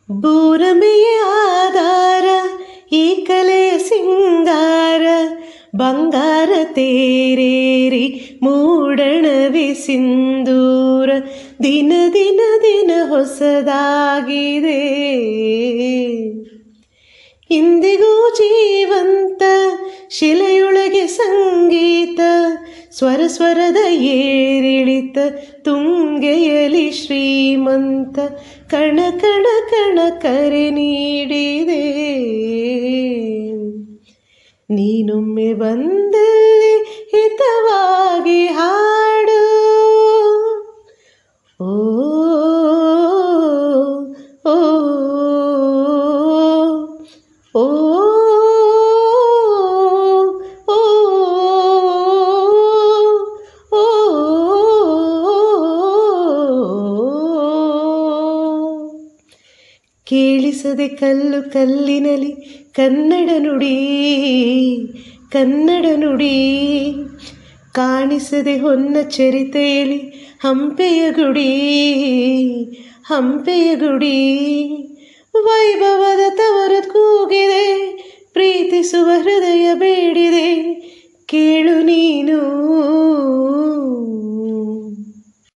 ಬೂರಮೆಯ ಆಧಾರ ಈ ಕಲೆಯ ಸಿಂಗಾರ, ಬಂಗಾರ ತೇರೇರಿ ಮೂಡಣವಿ ಸಿಂಧೂರ, ದಿನ ದಿನ ದಿನ ಹೊಸದಾಗಿದೆ. ಇಂದಿಗೂ ಜೀವಂತ ಶಿಲೆಯೊಳಗೆ ಸಂಗೀತ, ಸ್ವರ ಸ್ವರದ ಏರಿಳಿತ, ತುಂಗೆಯಲಿ ಶ್ರೀಮಂತ, ಕಣ ಕಣ ಕಣ ಕರೆ ನೀಡಿದೆ. ನೀನೊಮ್ಮೆ ಬಂದಲ್ಲಿ ಹಿತವಾಗಿ ಹಾಡು, ಓ ಓ ಓ ಕೇಳಿಸದೆ ಕಲ್ಲು ಕಲ್ಲಿನಲಿ ಕನ್ನಡ ನುಡಿ, ಕನ್ನಡ ನುಡಿ. ಕಾಣಿಸದೆ ಹೊನ್ನ ಚರಿತೆಯಲಿ ಹಂಪೆಯ ಗುಡಿ, ಹಂಪೆಯ ಗುಡಿ. ವೈಭವದ ತವರು ಕೂಗಿದೆ, ಪ್ರೀತಿಸುವ ಹೃದಯ ಬೇಡಿದೆ, ಕೇಳು ನೀನು.